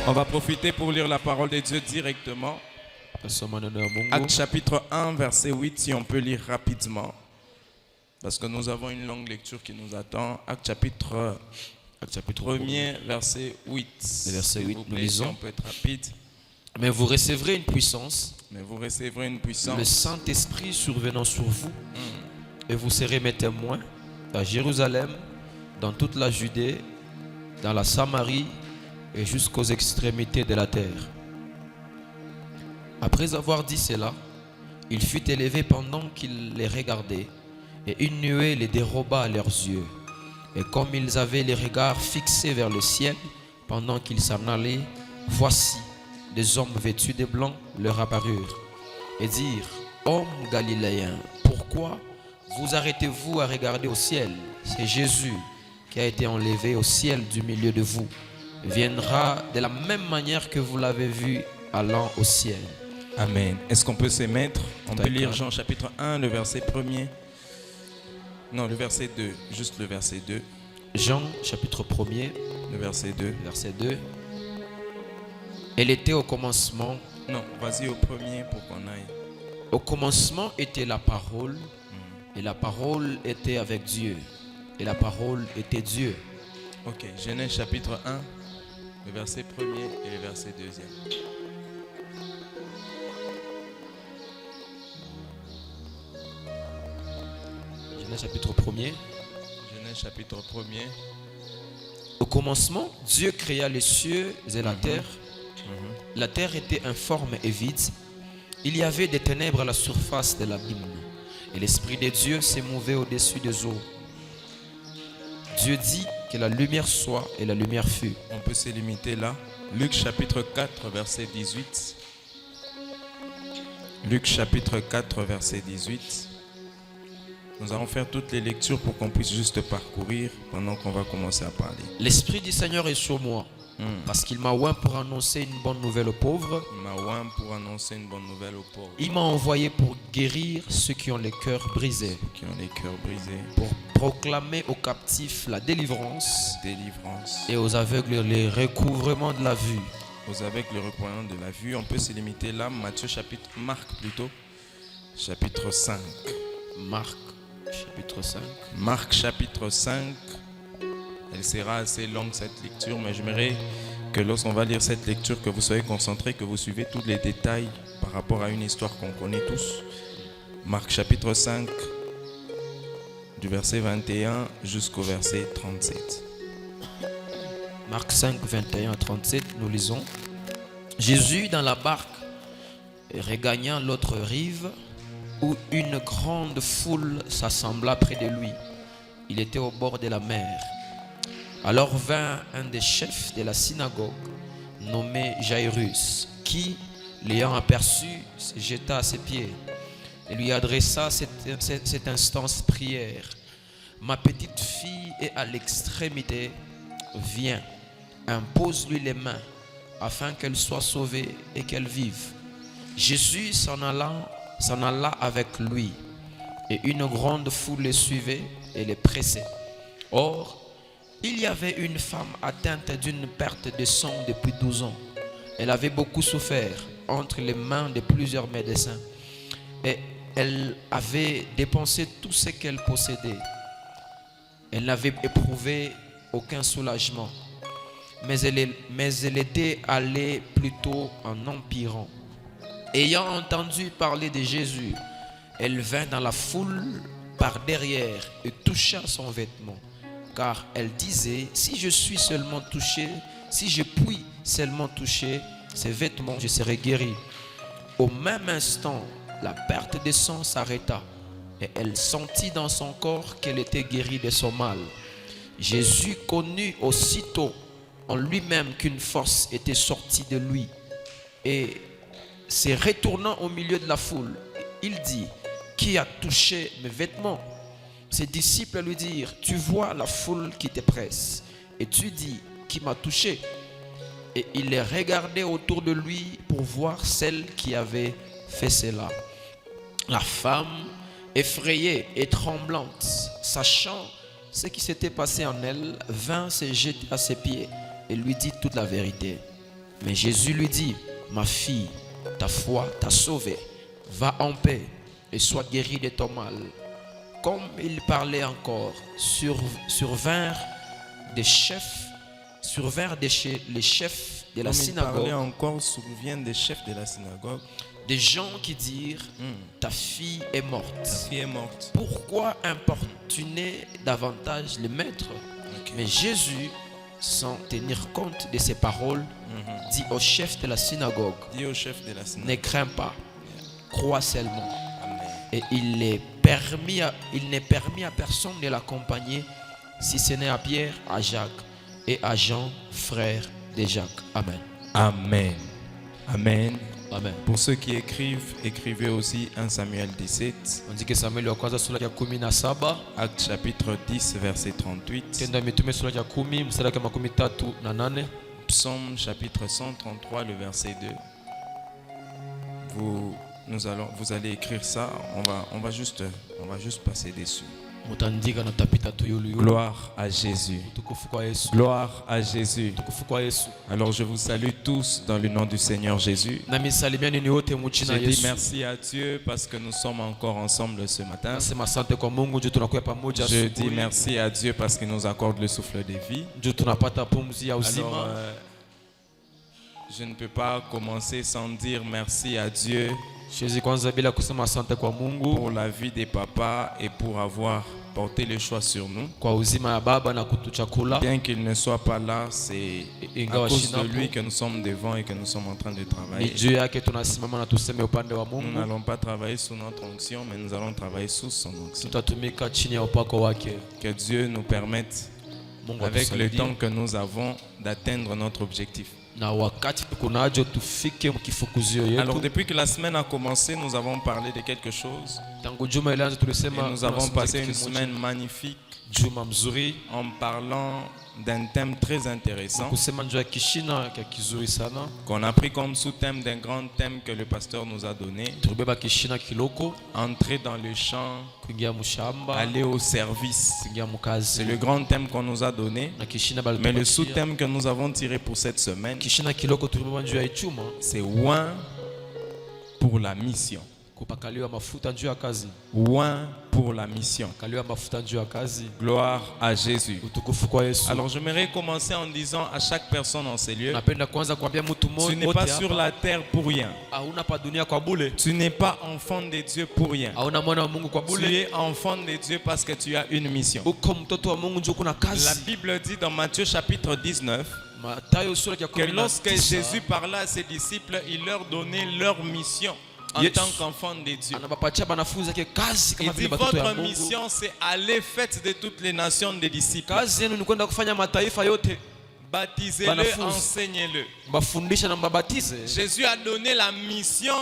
On va profiter pour lire la parole de Dieu directement. Actes chapitre 1, verset 8, si on peut lire rapidement. Parce que nous avons une longue lecture qui nous attend. Actes chapitre 1er, verset 8. Le verset 8, nous lisons. On peut être rapide. Mais vous recevrez une puissance. Le Saint-Esprit survenant sur vous. Et vous serez mes témoins à Jérusalem, dans toute la Judée, dans la Samarie et jusqu'aux extrémités de la terre. Après avoir dit cela, il fut élevé pendant qu'il les regardait, et une nuée les déroba à leurs yeux. Et comme ils avaient les regards fixés vers le ciel, pendant qu'ils s'en allaient, voici, des hommes vêtus de blanc leur apparurent, et dirent: Hommes galiléens, pourquoi vous arrêtez-vous à regarder au ciel? C'est Jésus qui a été enlevé au ciel du milieu de vous. Il viendra de la même manière que vous l'avez vu allant au ciel. Amen. Est-ce qu'on peut se mettre? On peut lire Jean chapitre 1, le verset 1er. Non, le verset 2. Juste le verset 2. Jean chapitre 1er. Le verset 2. Verset 2. Elle était au commencement. Non, vas-y au premier pour qu'on aille. Au commencement était la parole. Et la parole était avec Dieu. Et la parole était Dieu. Ok, Genèse chapitre 1, le verset 1er et le verset 2e. Genèse chapitre 1er. Genèse chapitre 1er. Au commencement, Dieu créa les cieux et la terre. La terre était informe et vide. Il y avait des ténèbres à la surface de l'abîme. Et l'Esprit de Dieu s'est mouvé au-dessus des eaux. Dieu dit que la lumière soit et la lumière fut. On peut se limiter là. Luc chapitre 4, verset 18. Luc chapitre 4, verset 18. Nous allons faire toutes les lectures pour qu'on puisse juste parcourir pendant qu'on va commencer à parler. L'Esprit du Seigneur est sur moi. Parce qu'il m'a oint pour annoncer une bonne nouvelle aux pauvres. Il m'a envoyé pour guérir ceux qui ont les cœurs brisés. Pour proclamer aux captifs la délivrance. Et aux aveugles le recouvrement de la vue. On peut se limiter là. Chapitre 5. Marc chapitre 5. Marc chapitre 5. Elle sera assez longue cette lecture, mais j'aimerais que lorsqu'on va lire cette lecture, que vous soyez concentrés, que vous suivez tous les détails par rapport à une histoire qu'on connaît tous. Marc chapitre 5, du verset 21 jusqu'au verset 37. Marc 5, 21 à 37, nous lisons. Jésus dans la barque regagna l'autre rive, où une grande foule s'assembla près de lui. Il était au bord de la mer. Alors vint un des chefs de la synagogue, nommé Jairus, qui, l'ayant aperçu, se jeta à ses pieds et lui adressa cette instance prière. Ma petite fille est à l'extrémité, viens, impose-lui les mains, afin qu'elle soit sauvée et qu'elle vive. Jésus s'en alla avec lui, et une grande foule les suivait et les pressait. Or, il y avait une femme atteinte d'une perte de sang depuis 12 ans. Elle avait beaucoup souffert entre les mains de plusieurs médecins et elle avait dépensé tout ce qu'elle possédait. Elle n'avait éprouvé aucun soulagement, mais elle était allée plutôt en empirant. Ayant entendu parler de Jésus, elle vint dans la foule par derrière et toucha son vêtement. Car elle disait, si je puis seulement toucher ses vêtements, je serai guéri. Au même instant, la perte de sang s'arrêta et elle sentit dans son corps qu'elle était guérie de son mal. Jésus connut aussitôt en lui-même qu'une force était sortie de lui et se retournant au milieu de la foule, il dit, qui a touché mes vêtements? Ses disciples lui dirent, tu vois la foule qui te presse et tu dis, qui m'a touché? Et il les regardait autour de lui pour voir celle qui avait fait cela. La femme, effrayée et tremblante, sachant ce qui s'était passé en elle, vint se jeter à ses pieds et lui dit toute la vérité. Mais Jésus lui dit, ma fille, ta foi t'a sauvée. Va en paix et sois guérie de ton mal. Comme il parlait encore, survinrent les chefs de la Comme il synagogue, parlait encore, souviennent des chefs de la synagogue. des gens qui dirent, ta fille est Ta morte. fille est morte. Pourquoi importuner davantage le maître? Ok. Mais Jésus, sans tenir compte de ces paroles, dit au chef de la synagogue, Dis au chef de la ne synagogue. crains pas, crois seulement. Amen. Et il n'est permis à personne de l'accompagner, si ce n'est à Pierre, à Jacques et à Jean, frère de Jacques. Amen. Amen. Amen. Amen. Pour ceux qui écrivent, écrivez aussi 1 Samuel 17, On dit que Samuel wa kwanza sura ya 17, Acte chapitre 10, verset 38, Tendo ya Mitume sura ya 10 mstari wa 38. Psaume chapitre 133, le verset 2. Vous allez écrire ça, on va juste passer dessus. Mutandika na tapita tu yulu yulu. Gloire à Jésus. Utukufu kwa Yesu. Gloire à Jésus. Utukufu kwa Yesu. Alors je vous salue tous dans le nom du Seigneur Jésus. Na misalimia ni wote mu jina Je dis Yesu. merci à Dieu parce que nous sommes encore ensemble ce matin. Nasema asante kwa Mungu juu tunakuwa pamoja Je dis asubuhi. merci à Dieu parce qu'il nous accorde le souffle de vie. Juu tunapata pumzi ya Alors, uzima. je ne peux pas commencer sans dire merci à Dieu Siwezi kwanza bila kusema asante kwa Mungu pour la vie des papas et pour avoir porté le choix sur nous. kwa uzima ya baba na kutuchakula. Bien qu'il ne soit pas là, c'est à Ingawa cause de shinapo, lui que nous sommes devant et que nous sommes en train de ni travailler. juu yake tunasimama na tuseme upande wa Nous Mungu. n'allons pas travailler sous notre onction, mais nous allons travailler sous son onction. Tutatumika chini ya upako wake. Que Dieu nous permette, Mungu avec le atusaidie. temps que nous avons, d'atteindre notre objectif. Na wakati kunajo tufike mkifukuzio Alors, yetu. depuis que la semaine a commencé, nous avons parlé de quelque chose. Tangu juma ilianza Et tulisema nous avons tunazungumzia passé kitu une kimoja. semaine magnifique Juma mzuri en parlant d'un thème très intéressant kusema njoo ya kishina ya kizuri sana. qu'on a pris comme sous-thème d'un grand thème que le pasteur nous a donné. Tulibeba kishina kiloko, Entrer dans le champ, kuingia mshamba, aller au service. kuingia C'est mkazi. le grand thème qu'on nous a donné. Na kishina Mais le balitupatia. sous-thème que nous avons tiré pour cette semaine, Kishina kiloko tulibeba njoo ya ichuma, c'est oin pour la mission. kupakaliwa mafuta njoo ya kazi. Oin pour la mission. Kaliwa mafuta njoo ya kazi. Gloire à Jésus. Utukufu kwa Yesu. Alors j'aimerais commencer en disant à chaque personne en ces lieux, Napenda kwanza kuambia mtu tu mmoja n'es pas sur la terre pour rien. hauna pa dunia kwa bure. Tu n'es pas enfant de Dieu pour rien. Hauna mwana wa Mungu kwa Tu bure. es enfant de Dieu parce que tu as une mission. Uko mtoto wa Mungu njoo kuna La kazi. Bible dit dans Matthieu chapitre 19 Mathayo sura ya que lorsque 19 Jésus parlait à ses disciples, il leur donnait leur mission en Yes. tant qu'enfants de Dieu. anabapatia banafunzi yake kazi Il kama dit vile batoto ya votre Mungu. mission c'est aller faites de toutes les nations des disciples. Kazi yenu ni kwenda kufanya mataifa yote, Baptisez-le, Banafunzi. enseignez-le. mbafundisha na mbabatize. Jésus a donné la mission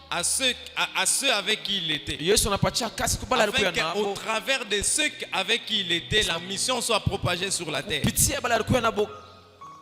à ceux avec qui il était. Yesu anapatia kazi kubala alikuwa Afin qu'au nabo. travers de ceux avec qui il était, la mission soit propagée sur la terre. Pitia bala alikuwa nabo.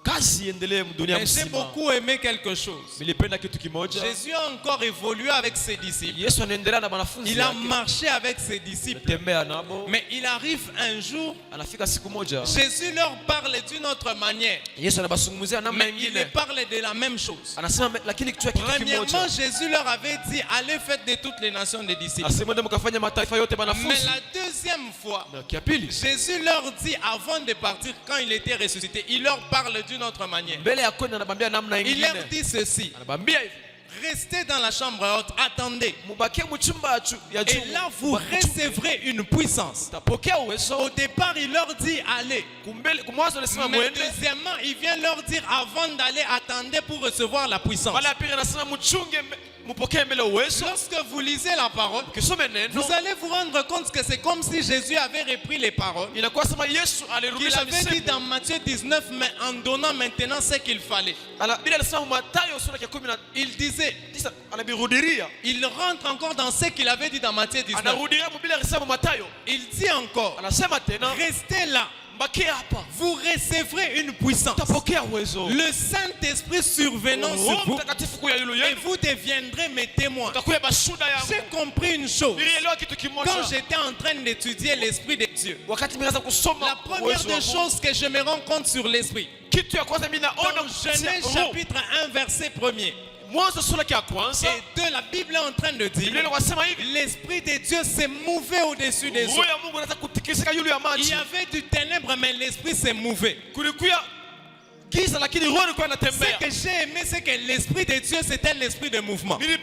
Kazi iendelee dunia Mais j'ai mzima. beaucoup aimé quelque chose. Nilipenda kitu kimoja. Jésus a encore évolué avec ses disciples. Yesu anaendelea na wanafunzi Il a wake. marché avec ses disciples. Tembea nabo. Mais il arrive un jour, Anafika siku moja. Jésus leur parle d'une autre manière. Yesu anabasungumzia namna Mais il nyingine. leur parle de la même chose. Anasema lakini kitu yake Premièrement, kimoja. Jésus leur avait dit, allez faites de toutes les nations des disciples. Asemwende mkafanya mataifa yote Mais wanafunzi. la deuxième fois, Na kia pili. Jésus leur dit, avant de partir, quand il était ressuscité, il leur parle d'une autre manière. Mbele ya kwenda anabambia namna Il leur nyingine. dit ceci, Anabambia hivi. restez dans la chambre haute, attendez. Mubakie mchumba ya juu. Et là, vous recevrez une puissance. Tapokea uwezo. Au départ, il leur dit, allez. Kumbele kumwanzo alisema Mais muende. deuxièmement, il vient leur dire, avant d'aller, attendez pour recevoir la puissance. Wala pili anasema mchunge mupokee mbele uwezo. Lorsque vous lisez la parole, Kisome neno. vous allez vous rendre compte que c'est comme si Jésus avait repris les paroles Inakuwa sema Yesu qu'il alirudisha avait dit misemo. dans Matthieu 19, mais en donnant maintenant ce qu'il fallait. Ala bila alisema Mathayo sura ya 19 Il disait, anabirudiria. il rentre encore dans ce qu'il avait dit dans Matthieu 19. Anarudia bila alisema Mathayo. Il dit encore, Anasema tena restez là, vous recevrez une puissance. Le Saint-Esprit survenant sur vous et vous deviendrez mes témoins. J'ai compris une chose. Quand j'étais en train d'étudier l'Esprit de Dieu, la première des choses que je me rends compte sur l'Esprit, dans Genèse chapitre 1 verset 1er, et de la Bible est en train de dire, l'Esprit de Dieu s'est mouvé au-dessus des eaux. Il y avait du ténèbre, mais l'Esprit s'est mouvé. Ce que j'ai aimé, c'est que l'Esprit de Dieu, c'était l'Esprit de mouvement. Il est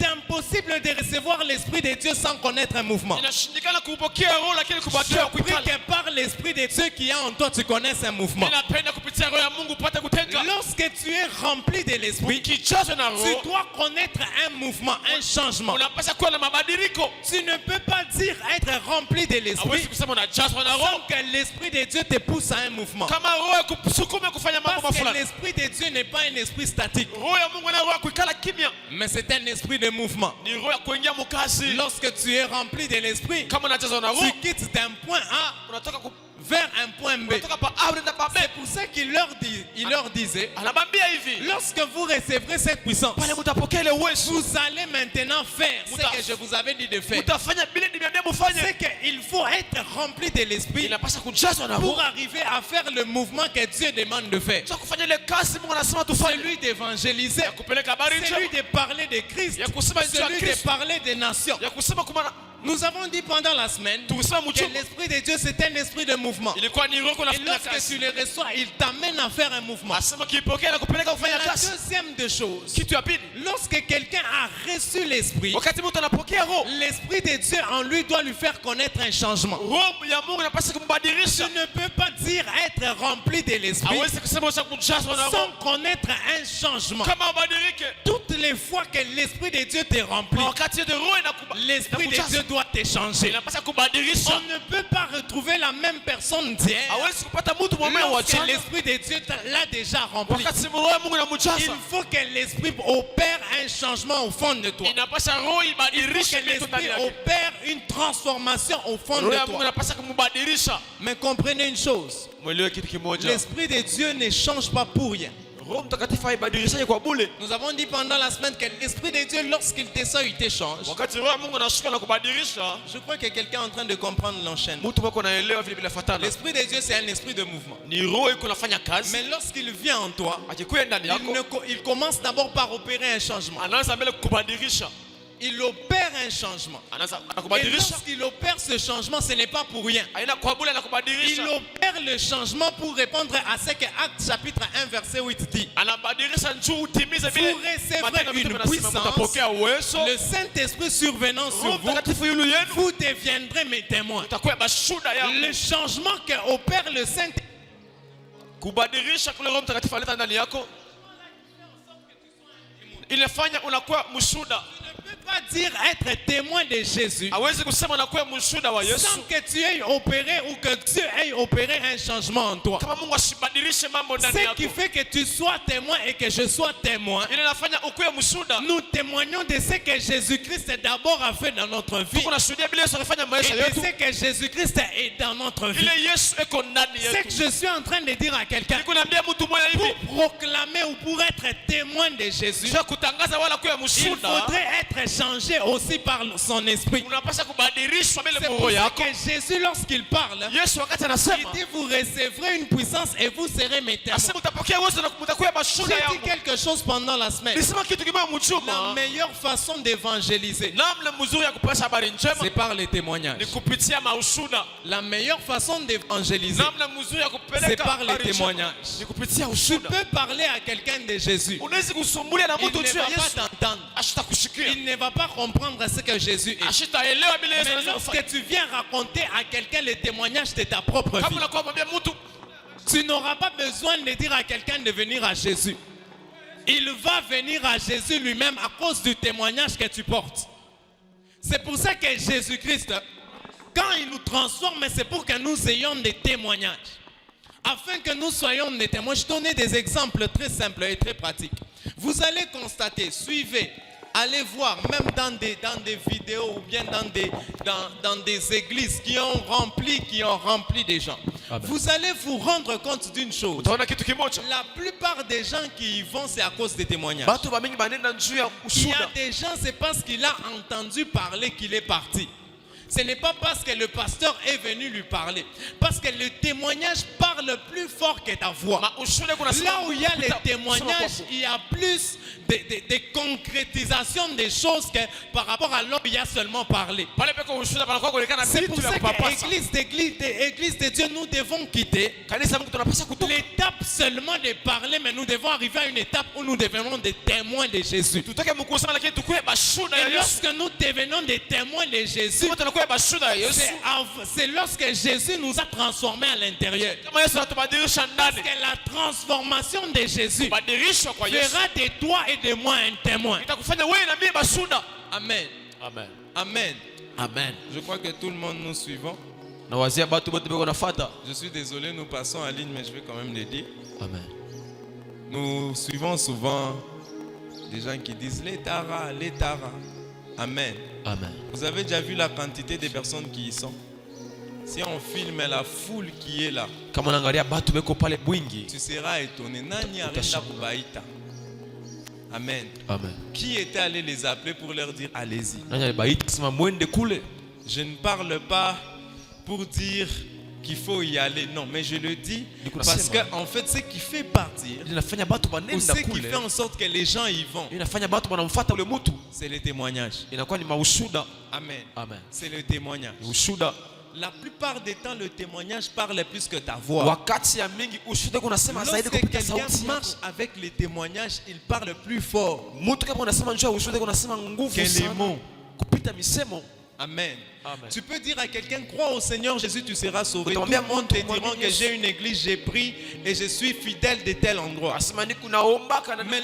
impossible de recevoir l'Esprit de Dieu sans connaître un mouvement. Je prie que par l'Esprit de Dieu qui est en toi, tu connaisses un mouvement. Lorsque tu es rempli de l'Esprit, tu dois connaître un mouvement, un changement. Tu ne peux pas dire être rempli de l'Esprit sans que l'Esprit de Dieu te pousse à un mouvement. Parce que l'Esprit de Dieu n'est pas un esprit statique, mais c'est un esprit de mouvement. Lorsque tu es rempli de l'Esprit, tu quittes d'un point A vers un point B. C'est pour ça qu'il leur disait, lorsque vous recevrez cette puissance, vous allez maintenant faire ce que je vous avais dit de faire. C'est qu'il faut être rempli de l'Esprit pour arriver à faire le mouvement que Dieu demande de faire. Celui d'évangéliser, celui de parler de Christ, celui de parler des nations. Nous avons dit pendant la semaine que l'Esprit de Dieu c'est un esprit de mouvement. Et lorsque tu le reçois, il t'amène à faire un mouvement. Mais la deuxième des choses, lorsque quelqu'un a reçu l'Esprit, l'Esprit de Dieu en lui doit lui faire connaître un changement. Tu ne peux pas dire être rempli de l'Esprit sans connaître un changement. Toutes les fois que l'Esprit de Dieu te remplit, l'Esprit de Dieu doit te changer. On ne peut pas retrouver la même personne d'hier lorsque l'Esprit de Dieu l'a déjà rempli. Il faut que l'Esprit opère un changement au fond de toi. Il faut que l'Esprit opère une transformation au fond de toi. Mais comprenez une chose, l'Esprit de Dieu ne change pas pour rien. Nous avons dit pendant la semaine que l'Esprit de Dieu, lorsqu'il te sort, il te change. Je crois que quelqu'un est en train de comprendre l'enchaînement. L'Esprit de Dieu, c'est un esprit de mouvement. Mais lorsqu'il vient en toi, il commence d'abord par opérer un changement. Il opère un changement. Et lorsqu'il opère ce changement, ce n'est pas pour rien. Il opère le changement pour répondre à ce que Actes chapitre 1 verset 8 dit. Vous recevrez une puissance, le Saint-Esprit survenant sur vous, vous deviendrez mes témoins. Le changement qu'opère le Saint-Esprit, pas dire être témoin de Jésus sans que tu aies opéré ou que Dieu ait opéré un changement en toi. Ce qui fait que tu sois témoin et que je sois témoin, nous témoignons de ce que Jésus-Christ d'abord a fait dans notre vie et de ce que Jésus-Christ est dans notre vie. Ce que je suis en train de dire à quelqu'un, pour proclamer ou pour être témoin de Jésus, il faudrait être changé aussi par son esprit. C'est pour ça que Jésus, lorsqu'il parle, il dit vous recevrez une puissance et vous serez mes témoins. J'ai dit quelque chose pendant la semaine. La meilleure façon d'évangéliser, c'est par les témoignages. La meilleure façon d'évangéliser, c'est par les témoignages. Tu peux parler à quelqu'un de Jésus, il ne va pas t'entendre, il ne va pas comprendre ce que Jésus est. Mais lorsque tu viens raconter à quelqu'un le témoignage de ta propre vie, tu n'auras pas besoin de dire à quelqu'un de venir à Jésus. Il va venir à Jésus lui-même à cause du témoignage que tu portes. C'est pour ça que Jésus-Christ, quand il nous transforme, c'est pour que nous ayons des témoignages. Afin que nous soyons des témoins. Je donne des exemples très simples et très pratiques. Vous allez constater, suivez, Allez voir, même dans des vidéos ou bien dans des églises qui ont rempli des gens. Amen. Vous allez vous rendre compte d'une chose. Utaona kitu kimoja. La plupart des gens qui y vont, c'est à cause des témoignages. Batu bamingi banenda njuu ya Il y a ushuda. des gens, c'est parce qu'il a entendu parler qu'il est parti. Ce n'est pas parce que le pasteur est venu lui parler. Parce que le témoignage parle plus fort que ta voix. Là où il y a les témoignages, il y a plus de concrétisation des choses que par rapport à là où il y a seulement parlé. C'est pour ça que l'église de Dieu, nous devons quitter l'étape seulement de parler, mais nous devons arriver à une étape où nous devenons des témoins de Jésus. Et lorsque nous devenons des témoins de Jésus, c'est lorsque Jésus nous a transformés à l'intérieur. Parce que la transformation de Jésus fera de toi et de moi un témoin. Amen. Amen. Amen. Amen. Je crois que tout le monde nous suivons. Je suis désolé, nous passons à ligne, mais je vais quand même le dire. Amen. Nous suivons souvent des gens qui disent les taras, les taras. Amen. Amen. Vous avez déjà vu la quantité de personnes qui y sont? Si on filme la foule qui est là, tu seras étonné. Nani arenda kubaita. Amen. Amen. Qui était allé les appeler pour leur dire allez-y? Je ne parle pas pour dire qu'il faut y aller, non, mais je le dis parce que en fait, ce qui fait partir, ou ce qui fait en sorte que les gens y vont, c'est le témoignage. Amen. Amen. C'est le témoignage. La plupart des temps, le témoignage parle plus que ta voix. Lorsque quelqu'un marche avec les témoignages, il parle plus fort que les mots. Amen. Amen. Tu peux dire à quelqu'un, crois au Seigneur Jésus, tu seras sauvé. Tout le monde te diront que j'ai une église, j'ai pris et je suis fidèle de tel endroit. Mais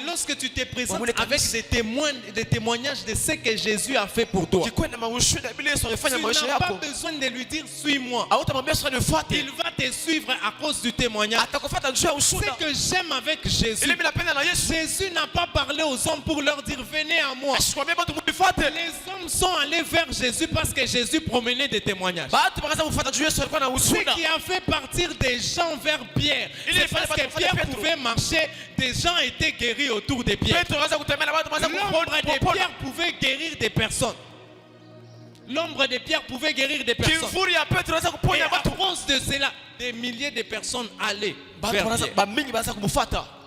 lorsque tu te présentes avec des témoignages de ce que Jésus a fait pour toi, tu n'as pas besoin de lui dire suis-moi. Il va te suivre à cause du témoignage. Ce que j'aime avec Jésus, Jésus n'a pas parlé aux hommes pour leur dire venez à moi. Les hommes sont allés vers Jésus parce que Jésus promenait des témoignages. Ce qui a fait partir des gens vers Pierre, c'est parce que Pierre pouvait marcher, des gens étaient guéris autour de Pierre. L'ombre de Pierre pouvait guérir des personnes. L'ombre de Pierre pouvait guérir des personnes. Et à cause de cela, des milliers de personnes allaient vers Pierre.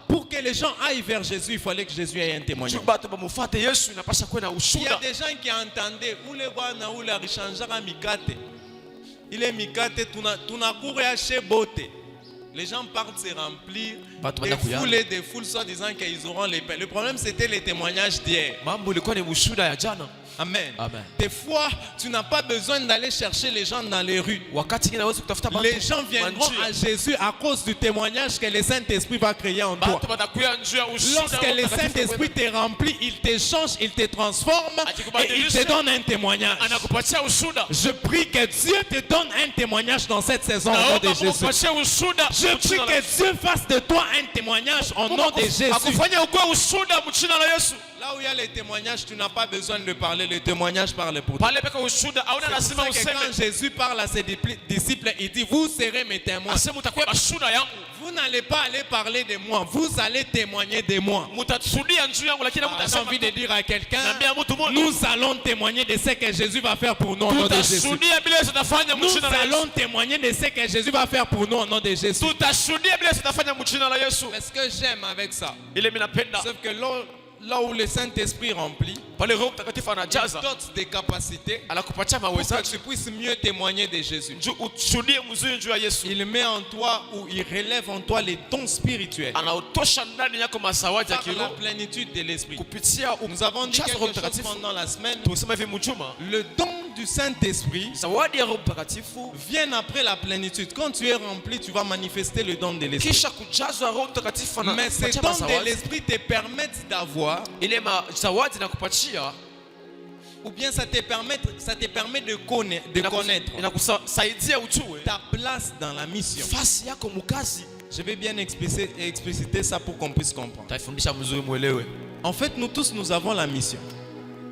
Pour que les gens aillent vers Jésus, il fallait que Jésus ait un témoignage. Il y a des gens qui entendaient il est mikate, tunakurea chez bote. Les gens partent se remplir des foules soi-disant qu'ils auront les paix. Le problème, c'était les témoignages d'hier. Amen. Amen. Des fois, tu n'as pas besoin d'aller chercher les gens dans les rues. Les gens viendront à Jésus à cause du témoignage que le Saint-Esprit va créer en toi. Lorsque le Saint-Esprit te remplit, il te change, il te transforme et il te donne un témoignage. Je prie que Dieu te donne un témoignage dans cette saison au nom de Jésus. Je prie que Dieu fasse de toi un témoignage au nom de Jésus. Là où il y a les témoignages, tu n'as pas besoin de parler. Le témoignage parle pour toi. C'est pour ça que quand Jésus parle à ses disciples, il dit, vous serez mes témoins. Vous n'allez pas aller parler de moi, vous allez témoigner de moi. J'ai envie de dire à quelqu'un, nous allons témoigner de ce que Jésus va faire pour nous au nom de Jésus. Nous allons témoigner de ce que Jésus va faire pour nous au nom de Jésus. Mais ce que j'aime avec ça, c'est que là où le Saint-Esprit remplit, il dote des capacités pour que tu puisses mieux témoigner de Jésus. Il met en toi ou il relève en toi les dons spirituels par la plénitude de l'Esprit. Nous avons dit quelque chose pendant la semaine. Le don du Saint-Esprit vient après la plénitude. Quand tu es rempli, tu vas manifester le don de l'Esprit. Mais ces dons de l'Esprit te permettent d'avoir, ou bien ça te permet de connaître ta place dans la mission. Je vais bien expliciter ça pour qu'on puisse comprendre. En fait, nous tous, nous avons la mission.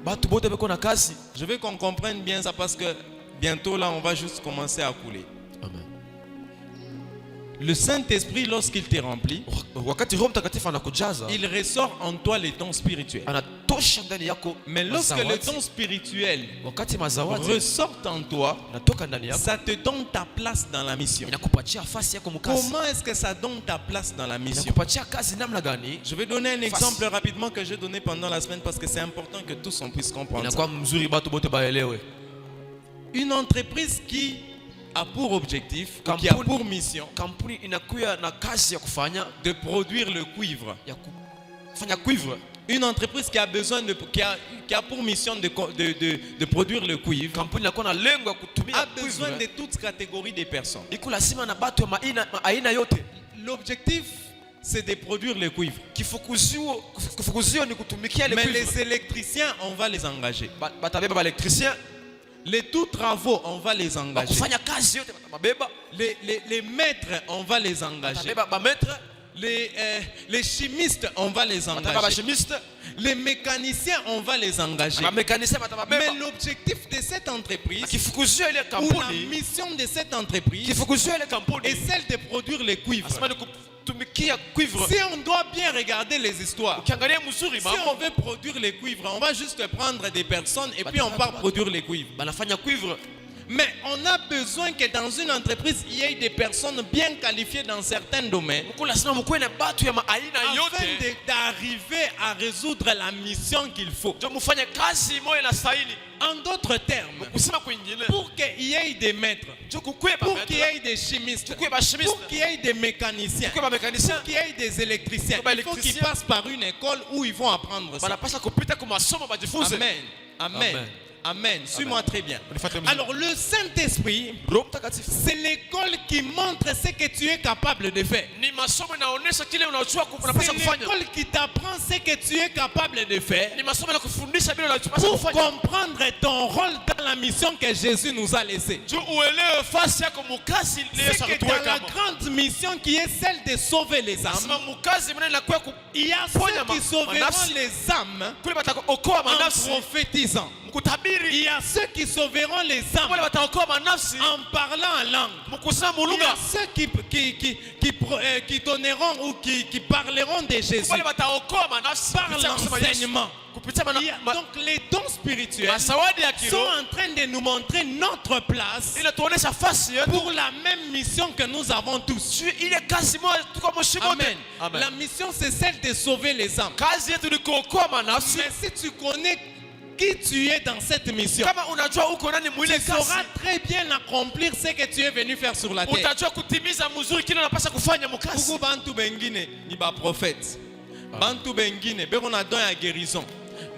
Batu bote beko na kazi. Je veux qu'on comprenne bien ça parce que bientôt là, on va juste commencer à couler. Amen. Le Saint-Esprit, lorsqu'il te remplit, Wakati Roho Mtakatifu anakujaza, il ressort en toi les dons spirituels. anatosha ndani yako. Mais lorsque les mazawadi. dons spirituels Wakati mazawadi ressortent en toi, natoka ndani yako, ça te donne ta place dans la mission. inakupatia nafasi yako mkazi. Comment est-ce que ça donne ta place dans la mission? Inakupatia kazi namna gani? Je vais donner un exemple rapidement que j'ai donné pendant la semaine parce que c'est important que tous on puisse comprendre ça. Inakuwa mzuri batu bote baelewe. Une entreprise qui a pour objectif, qui a pour mission Kampuni inakuya na kazi ya kufanya de produire le cuivre. ya kufanya cuivre. Une entreprise qui a besoin de, qui a pour mission de produire le cuivre Kampuni inakuwa na lengo ya a kutumia besoin de cuivre. toutes catégories de personnes. Iko lazima na batu ya aina yote. L'objectif, c'est de produire le cuivre. Kifukuzio ni kutumikia le Mais cuivre. les électriciens, on va les engager. Batabeba ba électricien, Les tout travaux, on va les engager. kufanya kazi yote batabeba. Les maîtres, on va les engager. Batabeba ba maître, Les chimistes, on va les batabeba ba engager. chimiste, Les mécaniciens, on va les engager. ba mécanicien Mais batabeba. l'objectif de cette entreprise, Kifukuzio ile ou la kampuni, mission de cette entreprise, kifukuzio ile kampuni est celle de produire les cuivres. asema ni kutumikia cuivre. Si on doit bien regarder les histoires, Ukiangalia mzuri si on mambo veut produire les cuivres, on va juste prendre des personnes et puis on part produire les cuivres. banafanya cuivre. Mais on a besoin que dans une entreprise, il y ait des personnes bien qualifiées dans certains domaines Mkuu lazima mkuwe na batu ya aina afin yote. d'arriver à résoudre la mission qu'il faut. Ndio mfanye kazi moyo na stahili. En d'autres termes, Kusema kwingine. pour qu'il y ait des maîtres, Ndio kukuwe ba pour qu'il y maître, ait des chimistes, kukuwe ba chimiste, pour qu'il y ait des mécaniciens, kukuwe ba mécanicien. qu'il y ait des électriciens, Bah, il faut qu'ils électricien. passent par une école où ils vont apprendre ça. Banapasha kupita kwa masomo bajifunze. Amen. Amen. Amen. Amen. Suis-moi très bien. Unifuate mzuri. Alors le Saint-Esprit, Roho Mtakatifu c'est l'école qui montre ce que tu es capable de faire. ni masomo inaonyesha kile unachua C'est unapaswa kufanya. l'école qui t'apprend ce que tu es capable de faire Ni masomo yanakufundisha vile unachopaswa pour kufanya. comprendre ton rôle dans la mission que Jésus nous a laissée. Juu uelewe fasi yako mukazi ile Yesu C'est que dans la akatuweka. grande mission qui est celle de sauver les âmes, Sema mukazi mwenye inakuwa il y a ceux qui sauveront manafsi. les âmes kule bataokoa en manafsi prophétisant. Il mkutabiri. y a ceux qui sauveront les Wale âmes bataokoa manafsi en parlant en langue. mkusema Il y mulugha. a ceux qui donneront ou qui parleront de Jésus Wale bataokoa manafsi par kupitia kusema Yesu. l'enseignement. Kupitia Il y a- Donc les dons spirituels masawadi ya sont kiroho en train de nous montrer notre place inatuonesha fasi yetu pour la même mission que nous avons tous. juu ile kazi moja tuko mshimote. Amen. Amen. La mission c'est celle de sauver les âmes. Kazi yetu ni kuokoa manafsi. Mais si tu connais qui tu es dans cette mission, Kama unajua uko nani tu mwile kazi, sauras très bien accomplir ce que tu es venu faire sur la terre. utajua kutimiza mzuri kile unapaswa kufanya mkazi. Kuku bantu bengine ni ba prophète. Bantu bengine beko na don ya guérison.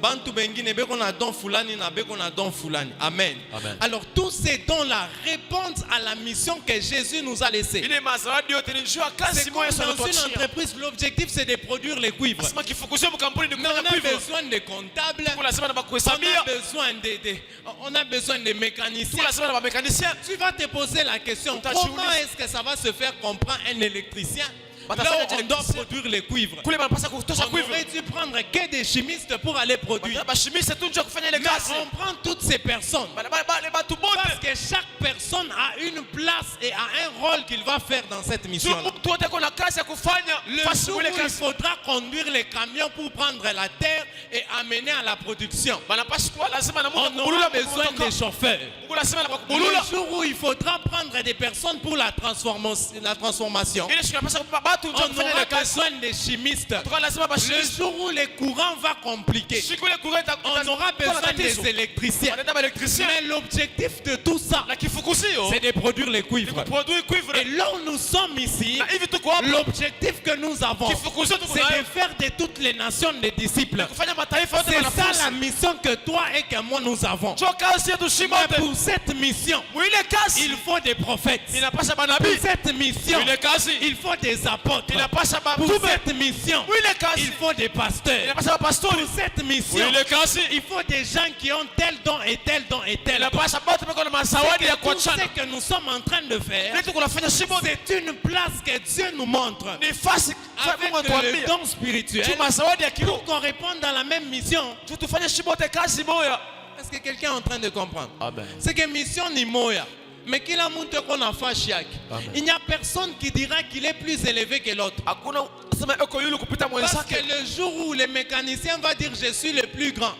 Bantu bengine beko na don fulani na beko na don fulani. Amen. Amen. Alors tous ces dons-là répondent à la mission que Jésus nous a laissée. Ile mazawadi yote ni njua kazi C'est comme moja sana dans une tuachia. entreprise, l'objectif c'est de produire les cuivres. Sema kifukuzio mkampuni ni Mais on kufanya a cuivre. besoin de comptables, Tuko lazima na on a bakuhesabia. besoin de Tuko mécaniciens. lazima na bamécanicien. Tu vas te poser la question, Utajiuliza. comment est-ce que ça va se faire comprendre un électricien là Batafanya où on doit électricien. produire les cuivres? Kule banapaswa kutosha On cuivre. aurait dû prendre que des chimistes pour aller produire. Bashimisi tu njua kufanya ile Mais kazi. on prend toutes ces personnes Bale batu parce bote. que chaque personne a une place et a un rôle qu'il va faire dans cette Juu mission-là. mtu wote kuna kazi ya kufanya. Le Fasi jour où ile il kazi. faudra conduire les camions pour prendre la terre et amener à la production, Banapaswa kuwa lazima na on mtu aura kubulula besoin des chauffeurs. Mungu lazima na kubulula. Le jour où il faudra prendre des personnes pour la transformation, Ile shika pasa kwa batu njua on kufanya aura ile kazi. besoin des chimistes. Tuko lazima Le bashimisi. jour où le courant va compliquer, Siku ile kureta on aura besoin des électriciens. Wanaenda baelektricien. Mais l'objectif de tout ça, Na kifukuzio c'est de produire les cuivres. produit cuivre. Et là où nous sommes ici, Na hivi tuko hapa. l'objectif que nous avons, Kifukuzio tuko c'est nayo. de faire de toutes les nations des disciples. Kufanya mataifa yote C'est ça la wanafunzi. mission que toi et que moi nous avons. Njoo kazi yetu Mais shimote. pour cette mission, Mwile kazi il faut des prophètes. inapasha Pour manabii. cette mission, Mwile kazi il faut des apôtres. inapasha Pour mitume. cette mission, Mwile kazi il faut des pasteurs. inapasha pastori. Pour cette mission, Mwile kazi il faut des gens qui ont tel don et tel don et tel don. inapasha batu beko na masawadi ya Tout ce kuachana. que nous sommes en train de faire, Ile tuko nafanya shimote. c'est une place que Dieu nous montre Ni fasi avec Mungu le atuambia. don spirituel Tu masawadi ya kiroho. pour qu'on réponde dans la même même mission. tufanye shibote kazi moya. Est-ce que quelqu'un est en train de comprendre? Amen. C'est que mission ni moya. Mais qu'il a montré qu'on a fait chiac. Il n'y a personne qui dira qu'il est plus élevé que l'autre. Parce que le jour où le mécanicien va dire je suis le plus grand,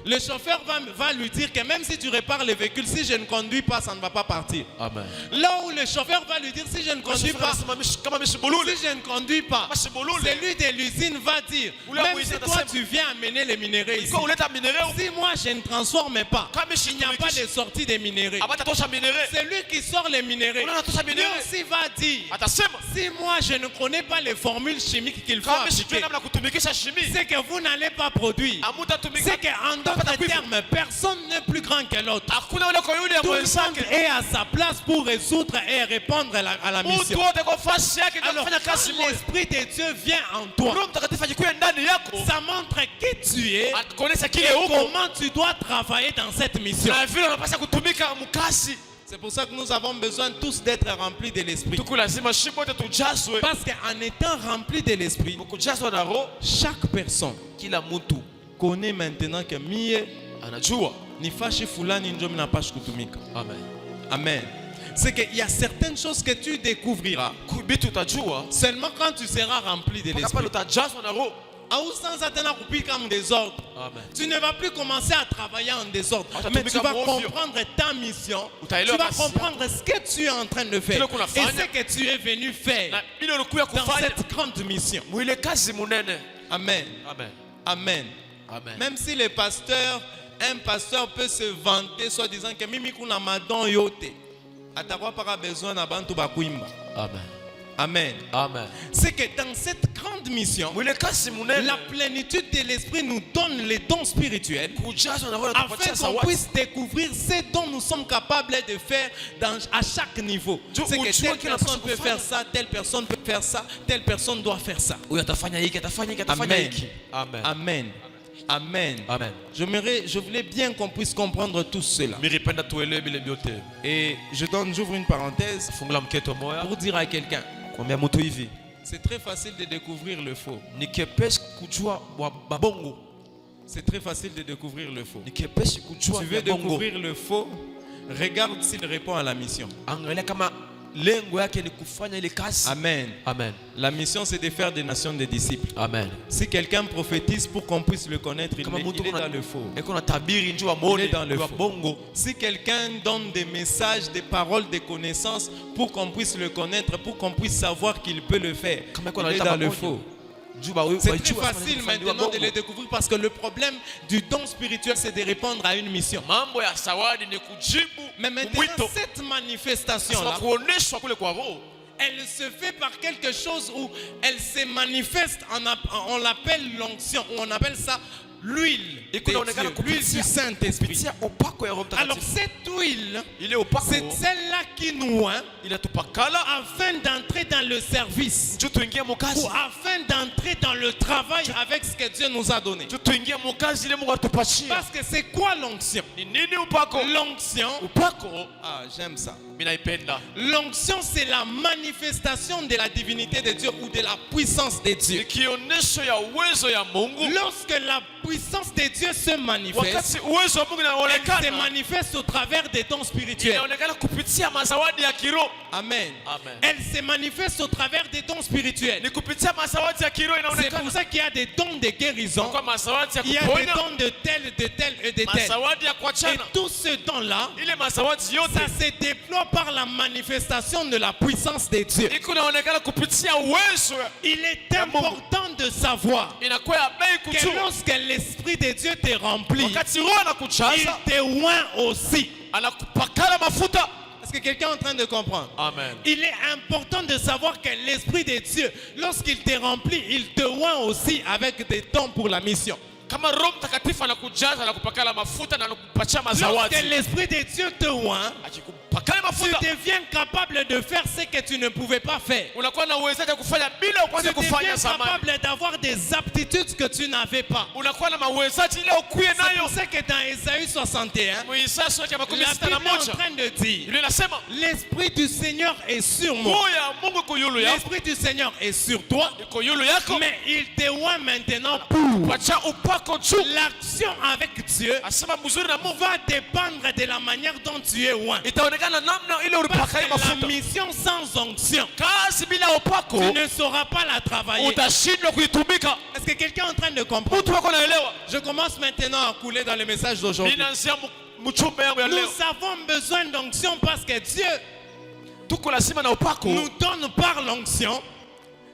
le chauffeur va lui dire que même si tu répares le véhicule, si je ne conduis pas, ça ne va pas partir. Amen. Là où le chauffeur va lui dire si je ne conduis pas, celui de l'usine va dire même si toi tu viens amener les minéraux ici, si moi je ne transforme pas, il n'y a pas de sortie des minéraux. Celui qui sort les minéraux, lui aussi va dire si moi je ne connais pas les formules chimiques qu'il faut appliquer, c'est que vous n'allez pas produire. C'est qu'en d'autres termes, personne n'est plus grand que l'autre. Tout le monde est à sa place pour résoudre et répondre à la mission. Alors quand l'Esprit de Dieu vient en toi, ça montre qui tu es et comment tu dois travailler dans cette mission. C'est pour ça que nous avons besoin tous d'être remplis de l'Esprit. Parce qu'en étant remplis de l'Esprit, chaque personne connaît maintenant que mie ni fashi fulani njo mina pashi kutumika. Amen. Amen. C'est qu'il y a certaines choses que tu découvriras seulement quand tu seras rempli de l'Esprit. Tu ne vas plus commencer à travailler en désordre, mais tu vas comprendre ta mission, tu vas comprendre ce que tu es en train de faire et ce que tu es venu faire dans cette grande mission. Amen. Amen. Amen. Amen. Même si un pasteur peut se vanter soit disant que mimi kuna madon yote, atakuwa para besoin na bantu bakuimba. Amen. Amen. Amen. C'est que dans cette grande mission, la plénitude de l'Esprit nous donne les dons spirituels afin qu'on puisse découvrir ce dont nous sommes capables de faire à chaque niveau. C'est que telle personne peut faire ça, telle personne peut faire ça, telle personne doit faire ça. Amen. Amen. Amen. Amen. Amen. Je voulais bien qu'on puisse comprendre tout cela. Et j'ouvre une parenthèse pour dire à quelqu'un, c'est très facile de découvrir le faux. C'est très facile de découvrir le faux. Tu veux découvrir le faux, regarde s'il répond à la mission. Amen. Amen. La mission, c'est de faire des nations des disciples. Amen. Si quelqu'un prophétise pour qu'on puisse le connaître, il est dans le faux. Il est dans le faux. Si quelqu'un donne des messages, des paroles, des connaissances pour qu'on puisse le connaître, pour qu'on puisse savoir qu'il peut le faire, il est dans le faux. C'est très facile maintenant de le découvrir parce que le problème du don spirituel, c'est de répondre à une mission. Mais maintenant, cette manifestation-là, elle se fait par quelque chose où elle se manifeste, on l'appelle l'onction, ou on appelle ça l'huile de Dieu, l'huile du Saint-Esprit. Alors cette huile, c'est celle-là qui nous oint afin d'entrer dans le service ou afin d'entrer dans le travail avec ce que Dieu nous a donné. Parce que c'est quoi l'onction? L'onction, ah, j'aime ça. L'onction, c'est la manifestation de la divinité de Dieu ou de la puissance de Dieu. Lorsque la puissance de Dieu se manifeste, elle se manifeste au travers des dons spirituels. Amen. Elle se manifeste au travers des dons spirituels. C'est pour ça qu'il y a des dons de guérison, il y a des dons de tel et de tel. Et tous ces dons-là, ça se déploie par la manifestation de la puissance de Dieu. Il est important de savoir que lorsque l'Esprit de Dieu te remplit, il te oint aussi. Est-ce que quelqu'un est en train de comprendre? Amen. Il est important de savoir que l'Esprit de Dieu, lorsqu'il te remplit, il te oint aussi avec des dons pour la mission. Lorsque l'Esprit de Dieu te oint, tu deviens capable de faire ce que tu ne pouvais pas faire. Tu deviens capable d'avoir des aptitudes que tu n'avais pas. C'est pour ça que dans Ésaïe 61, la Bible est en train de dire: l'Esprit du Seigneur est sur moi. L'Esprit du Seigneur est sur toi, mais il te oint maintenant pour upako juu. L'action avec Dieu Asema mzuri na Mungu va dépendre de la manière dont tu es oint. itaonekana namna ile ulipaka Parce ile que la mafuta. mission sans onction, Kazi bila upako tu ne sauras pas la travailler. utashindwa kuitumika. Est-ce que quelqu'un est en train de comprendre? Mtu wako naelewa? Je commence maintenant à couler dans le message d'aujourd'hui. Ninaanzia mchumbe yangu ya leo. Nous avons besoin d'onction parce que Dieu Tuko lazima na upako nous donne par l'onction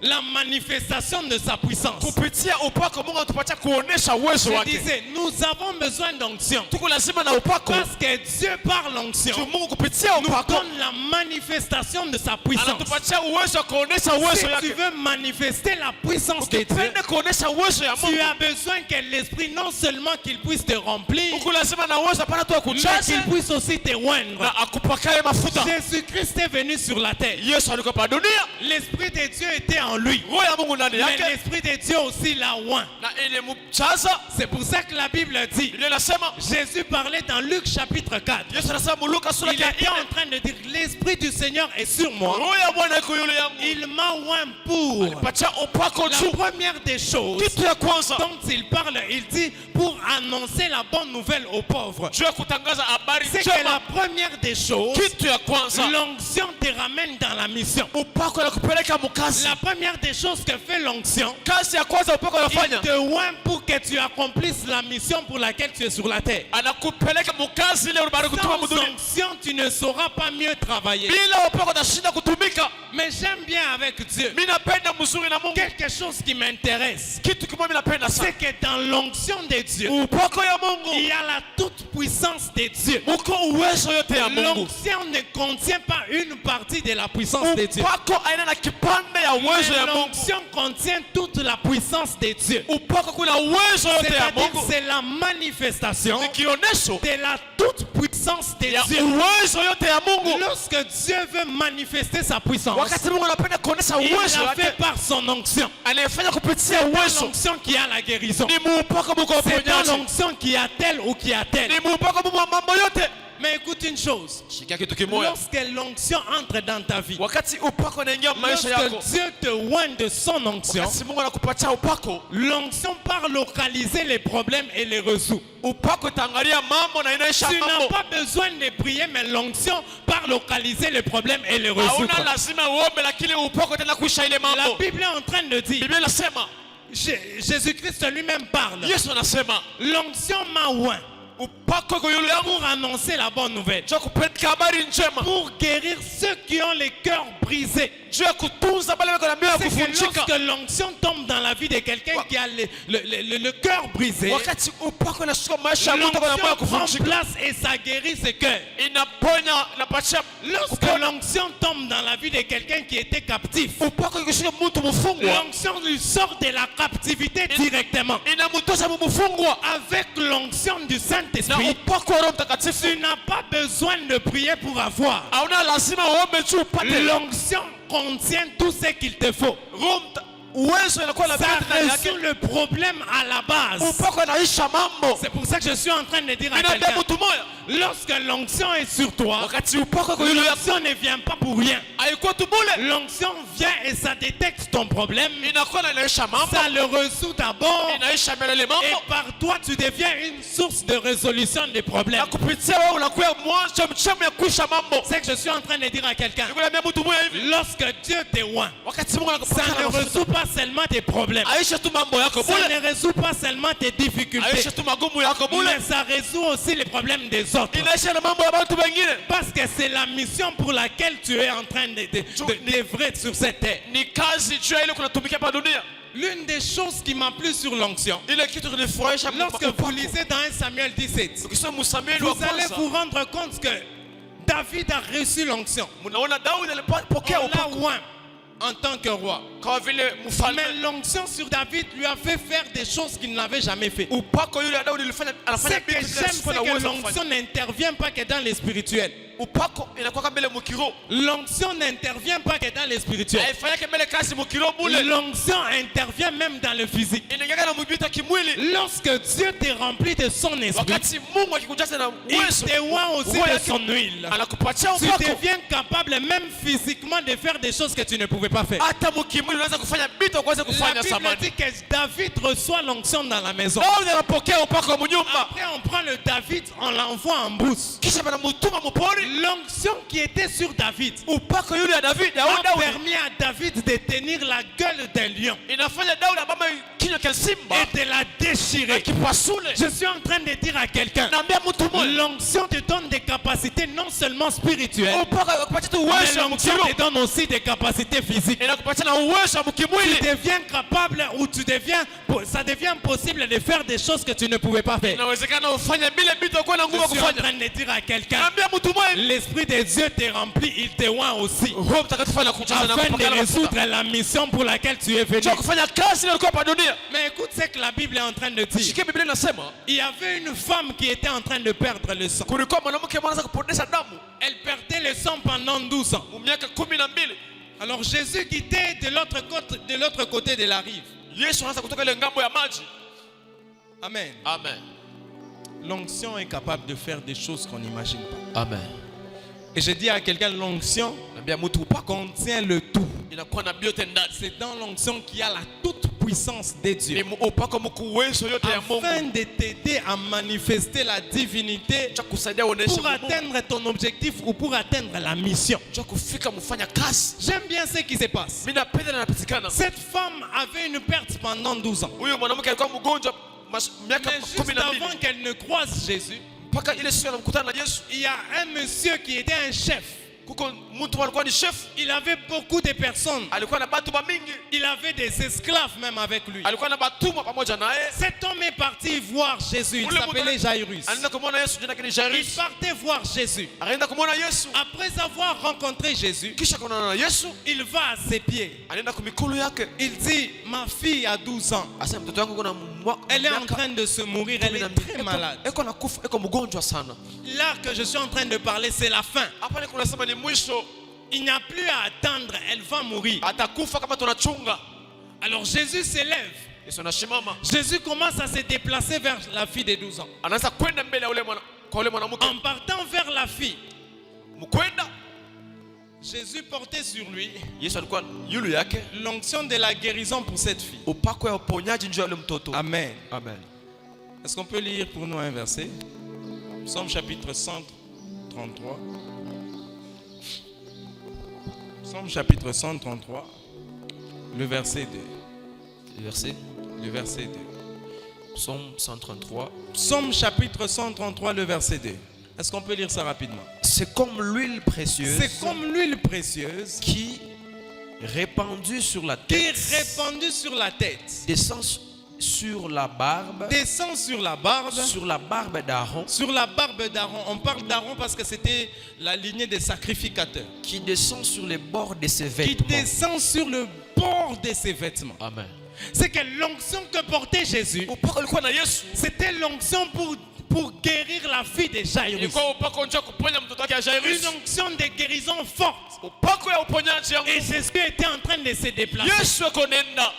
la manifestation de sa puissance. kupitia upako Mungu anatupatia kuonesha uwezo Je wake. disais, nous avons besoin d'onction Tuko lazima na upako parce que Dieu par l'onction juu Mungu kupitia nous upako donne la manifestation de sa puissance. anatupatia uwezo wa kuonesha uwezo Si tu yake. veux manifester la puissance de Dieu, Ukipenda kuonesha uwezo ya tu Mungu, as besoin que l'Esprit non seulement qu'il puisse te remplir, uko lazima na uwezo hapana tu mais akujaze qu'il puisse aussi te oindre. na akupakae mafuta. Jésus-Christ est venu sur la terre. Yesu alikuwa pa dunia, L'Esprit de Dieu était en lui. roho ya Mungu ndani Mais yake l'Esprit de Dieu aussi l'a oint. na ilimjaza. C'est pour ça que la Bible dit, Biblia inasema, Jésus parlait dans Luc chapitre 4. Yesu anasema Luka sura Il ya était 4, en train de dire, l'Esprit du Seigneur est sur moi. roho ya Bwana iko yule yangu, Il m'a oint pour. patia upako La juu. première des choses Kitu ya kwanza dont il parle, il dit, pour annoncer la bonne nouvelle aux pauvres. juu ya kutangaza habari C'est que la njema. première des choses, Kitu ya kwanza l'onction te ramène dans la mission. upako anakupeleka mkazi. La première des choses que fait l'onction, Kazi ya kwanza upako il anafanya te oint pour que tu accomplisses la mission pour laquelle tu es sur la terre. anakupeleka mkazi ile ulibari kutuma Sans mdunia. onction, tu ne sauras pas mieux travailler. Bila upako utashinda kutumika. Mais j'aime bien avec Dieu Mimi napenda mzuri na Mungu. quelque chose qui m'intéresse. Kitu kimoja mimi napenda sana. C'est que dans l'onction de Dieu, Upako ya il Mungu y a la toute puissance de Dieu. uko uwezo yote ya Mungu. L'onction ne contient pas une partie de la puissance de Dieu. Upako aina na kipande ya uwezo Mais ya Mungu. l'onction contient toute la puissance de Dieu. Upako kuna uwezo yote ya C'est-à-dire Mungu. c'est la manifestation Ni kionesho de la toute puissance de ya Dieu. uwezo yote ya Mungu. Lorsque Dieu veut manifester sa puissance, Wakati Mungu anapenda kuonesha il uwezo l'a fait wake, par son onction. anayefanya kupitia Pas uwezo. l'onction qui a la guérison. Ni muupako Mungu wa C'est pas uponyaji. l'onction qui a tel ou qui a tel. Ni muupako Mungu wa mambo yote. Mais écoute une chose. Shikia kitu kimoja. Lorsque l'onction entre dans ta vie, Wakati upako unaingia maisha yako, lorsque Dieu te oint de son onction, wakati Mungu anakupatia upako, l'onction part localiser les problèmes et les résout. upako itaangalia mambo na inaisha Tu n'as mambo. pas besoin de prier, mais l'onction part localiser les problèmes et les résoudre. Hauna lazima uombe, lakini upako tena kuisha ile La mambo. Bible est en train de dire, Biblia inasema, Jésus-Christ lui-même parle. Yesu anasema, L'onction m'a oint upako iko yule yangu pour annoncer la bonne nouvelle, juu ya kupeleka habari njema, pour guérir ceux qui ont les cœurs brisés. juu ya kutunza wale wako na mioyo ya C'est que kuvunjika. lorsque l'onction tombe dans la vie de quelqu'un qui a le cœur brisé, Wakati upako unashuka maisha ya mtu kwa moyo l'onction prend kuvunjika, place et ça guérit ce cœur. inaponya, inapatia Lorsque kupona. l'onction tombe dans la vie de quelqu'un qui était captif, Upako ikishika mtu mfungwa, l'onction lui sort de la captivité directement. inamtosha mfungwa Avec l'onction du na Saint-Esprit, upako wa Roho Mtakatifu. tu n'as pas besoin de prier pour avoir. Hauna lazima uombe juu upate. L'onction contient tout ce qu'il te faut. Roho uwezo inakuwa na Ça vitu ndani yake. résout le problème à la base. Upako anaisha mambo. C'est pour ça que je suis en train de dire à Ninaambia quelqu'un, mtu moja, lorsque l'onction est sur toi, wakati upako kwa yule yako l'onction ne vient pas pour rien. haikuwa tu bure, L'onction vient et ça détecte ton problème. inakuwa na inaisha mambo, Ça le résout d'abord. inaisha mbele ile Et mambo, par toi, tu deviens une source de résolution des problèmes. na kupitia wewe unakuwa mwanzo mchemu ya kuisha mambo. C'est que je suis en train de dire à quelqu'un, Nikuambia mtu moja hivi, lorsque Dieu te oint, wakati Mungu ça anakupatia ne mafuta, résout pas seulement tes problèmes. aisha tu mambo yako Ça bure, ne résout pas seulement tes difficultés. aisha tu magumu yako bure, Mais ça résout aussi les problèmes des autres. inaisha na mambo ya watu wengine. Parce que c'est la mission pour laquelle tu es en train d'œuvrer sur cette terre. Ni kazi juu ya ile kunatumikia hapa dunia. L'une des choses qui m'a plu sur l'onction, Ile kitu kinifurahisha lorsque vous lisez dans 1 Samuel 17, ukisoma Samueli wa vous allez kwanza, vous rendre compte que David a reçu l'onction. mnaona Daudi alipokea On l'a upako oint en tant que roi. kama vile mfalme. Mais l'onction sur David lui a fait faire des choses qu'il n'avait jamais fait. Upako yule ya Daudi anafanya Ce que vitu j'aime, bila c'est sikuwa na que uwezo wa kufanya. l'onction n'intervient pas que dans les spirituels. Upako inakuwa mbele mukiro, L'onction n'intervient pas que dans les spirituels. haifanyake mbele kazi mukiro bule, L'onction intervient même dans le physique. inaingia na mubita kimwili. Lorsque Dieu te remplit de son esprit, Wakati Mungu akikujaza na il uwezo, te oint aussi roho de yake son huile. anakupatia Tu upako, deviens capable même physiquement de faire des choses que tu ne pouvais pouvais pas faire. hata mkimwili unaweza kufanya vitu uweze La kufanya Bible zamani. dit que David reçoit l'onction dans la maison. Daudi anapokea upako wa mnyumba, Après, on prend le David, on l'envoie en brousse. kisha banamtuma mpori. L'onction qui était sur David Upako yule ya David a Daudi permis à David de tenir la gueule d'un lion inafanya Daudi ababa kinywa cha simba et de la déchirer. kipasule. Je suis en train de dire à quelqu'un, Naambia mtu mmoja, l'onction te donne des capacités non seulement spirituelles, upako unakupatia tu mais uwezo wa l'onction mkiroho, te donne aussi des capacités physiques. inakupatia na uwezo wa mkimwili. Tu deviens capable ou ça devient possible de faire des choses que tu ne pouvais pas faire. Inawezekana ufanye bila vitu uko na nguvu ya Je suis en kufanya. train de dire à quelqu'un, Naambia mtu mmoja, l'Esprit de Dieu te remplit, il te oint aussi, Roho Mtakatifu anakujaza na afin de kupokea mafuta. résoudre la mission pour laquelle tu es venu. Njoo kufanya kazi ile ilikuwa hapa dunia. Mais écoute ce que la Bible est en train de dire. Shikia Biblia inasema Il y avait une femme qui était en train de perdre le sang. kulikuwa mwanamke mwanza kupoteza damu Elle perdait le sang pendant 12 ans. miaka 12. Alors Jésus quittait de l'autre côté de la rive. Yesu anaanza kutoka ile ngambo ya maji. Amen. Amen. L'onction est capable de faire des choses qu'on n'imagine pas. Amen. Et je dis à quelqu'un, l'onction Naambia mtu upako contient le tout. inakuwa na vyote ndani. C'est dans l'onction qu'il y a la toute puissance de Dieu. Ni upako mkuu uwezo yote ya Mungu. Afin de t'aider à manifester la divinité Cha kusaidia uoneshe pour atteindre ton objectif ou pour atteindre la mission. cha kufika mfanya kazi. J'aime bien ce qui se passe. Mimi napenda na napatikana. Cette femme avait une perte pendant 12 ans. Huyo mwanamke alikuwa mgonjwa miaka Mais juste 12. avant qu'elle ne croise Jésus, Mpaka ile siku anamkutana na Yesu. il y a un monsieur qui était un chef. Kuko mtu alikuwa ni chef. Il avait beaucoup de personnes. Alikuwa na batu mingi. Il avait des esclaves même avec lui. Alikuwa na batumwa pamoja naye. Cet homme est parti voir Jésus. Il s'appelait Jairus. Anaenda kumwona Yesu, jina lake ni Il Jairus. partait voir Jésus. Anaenda kumwona Yesu. Après avoir rencontré Jésus, Kisha kuonana na Yesu, il va à ses pieds. anaenda kwa mikono yake. Il dit, ma fille a 12 ans. Asa mtoto wangu kuna Elle est en train de se mourir. Elle est très malade. Eko nakufa, eko mgonjwa sana. Là que je suis en train de parler, c'est la fin. Hapa ni kunasema ni mwisho. Il n'y a plus à attendre. Elle va mourir. Atakufa kama tunachunga. Alors Jésus s'élève. Yesu anashimama. Jésus commence à se déplacer vers la fille de 12 ans. Anaanza kwenda mbele ya ule mwana kwa ule mwanamke. En partant vers la fille, Mkwenda. Jésus portait sur lui Yesu alikuwa yule yake. l'onction de la guérison pour cette fille. Upako ya uponyaji njoo yule mtoto. Amen. Amen. Est-ce qu'on peut lire pour nous un verset? Psaume chapitre 133. Psaume chapitre 133, le verset 2. Le verset. Le verset 2. Psaume 133. Psaume chapitre 133, le verset 2. Est-ce qu'on peut lire ça rapidement? C'est comme l'huile précieuse. C'est comme l'huile précieuse qui, répandue sur la qui tête, est répandue sur la tête, descend sur la barbe, descend sur la barbe d'Aaron, sur la barbe d'Aaron. On parle d'Aaron parce que c'était la lignée des sacrificateurs. qui descend sur les bords de ses Qui vêtements. descend sur le bord de ses vêtements. Amen. C'est que l'onction que portait Jésus, Upako ulikuwa na Yesu. c'était l'onction pour guérir la fille de Jairus. Ilikuwa upako njoo kuponya mtoto wake Jairus. Une onction de guérison forte. Upako ya uponyaji yangu. Et Jésus était en train de se déplacer. Yesu akonenda.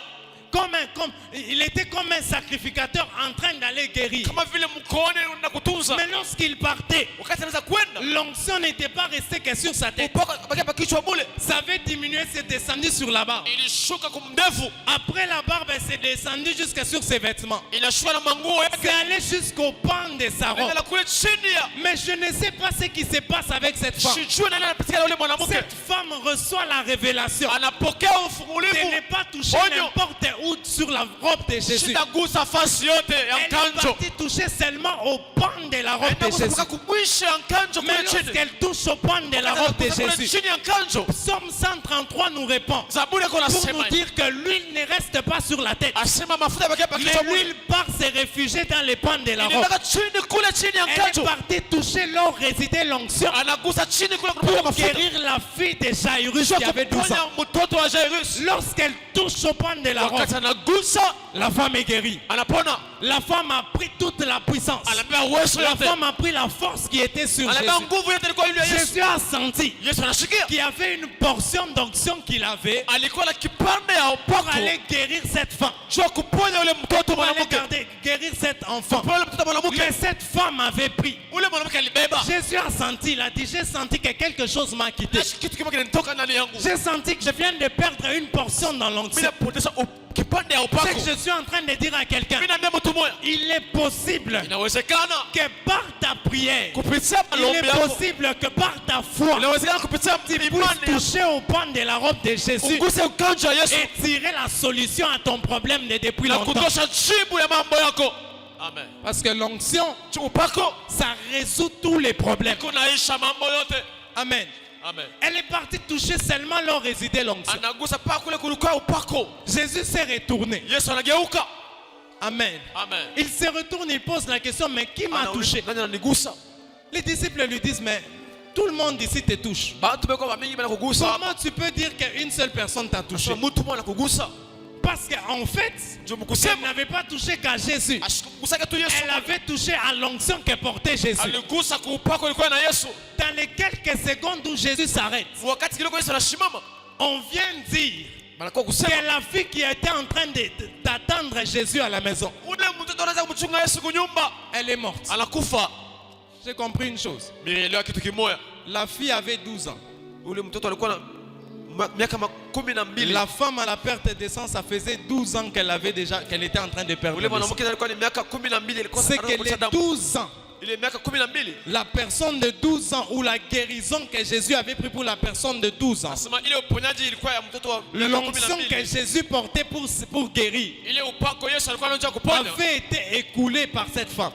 Il était comme un sacrificateur en train d'aller guérir. Kama vile mkoone na kutunza. Mais lorsqu'il partait, Wakati anaweza kwenda. l'onction n'était pas restée que sur sa tête. Upako bakia pa kichwa bule. Ça avait diminué, c'est descendu sur la barbe. Ilishuka kumndevu. Après la barbe, c'est descendu jusqu'à sur ses vêtements. Inashuka na manguo C'est yake. allé jusqu'au pan de sa robe. Nenda kule chini ya. Mais je ne sais pas ce qui se passe avec cette femme. Sijui nani anapitia na ule mwanamke. Cette femme reçoit la révélation. Anapokea De ufungulivu. ne pas toucher Onyo. n'importe où sur la robe de Jésus. Sitagusa fasi yote ya Elle est mkanjo. partie toucher seulement au pan de la robe de Jésus. Enda kumwisha ya mkanjo Mais kule chini. lorsqu'elle touche au pan de la robe de Kule Jésus, chini ya mkanjo. Psaume 133 nous répond Zaburi iko pour nous nasema. dire que l'huile ne reste pas sur la tête. Asema mafuta bakia pa Mais kichwa bule. l'huile part se réfugier dans les pans de la robe. Inaenda chini kule chini ya Elle est mkanjo. partie toucher là où résidait l'onction Anagusa chini kule kuna pour mafuta. guérir la fille de Jairus qui avait 12 ans. Kuponya mtoto wa Jairus. Lorsqu'elle touche au pan de la robe, Wakati anagusa la femme est guérie. anapona. La femme a pris toute la puissance. Anapewa uwezo La yote. femme a pris la force qui était sur Anapewa Jésus. nguvu yote ilikuwa yule ya Yesu. Jésus a senti Yesu anashikia. qu'il y avait une portion d'onction qu'il avait Alikuwa na kipande ya pour upako. aller guérir cette femme. Jua kuponya yule mtoto Pour aller mwanamke. guérir cet enfant. Kuponya yule mtoto Mais cette femme avait pris. Jésus a senti, il a dit, j'ai senti que quelque chose m'a quitté. J'ai senti que je viens de perdre une portion dans l'onction. C'est que je suis en train de dire à quelqu'un, il est possible que par ta prière, il est possible que par ta foi, tu puisses toucher au pan de la robe de Jésus et tirer la solution à ton problème de depuis longtemps. Amen. Parce que l'onction, ça résout tous les problèmes. Amen. Amen. Elle est partie toucher seulement là où résidait l'onction. Jésus s'est retourné. Amen. Amen. Il se retourne, il pose la question, mais qui m'a touché? Les disciples lui disent, mais tout le monde ici te touche. Comment tu peux dire qu'une seule personne t'a touché? Parce qu'en fait, elle n'avait pas touché qu'à Jésus. Elle avait touché à l'onction que portait Jésus. Dans les quelques secondes où Jésus s'arrête, on vient dire que la fille qui était en train d'attendre Jésus à la maison, elle est morte. J'ai compris une chose. La fille avait 12 ans. La femme à la perte de sang, ça faisait 12 ans qu'elle était en train de perdre le sang. C'est que les 12 ans, la personne de 12 ans ou la guérison que Jésus avait pris pour la personne de 12 ans, l'onction que Jésus portait pour guérir, avait été écoulée par cette femme.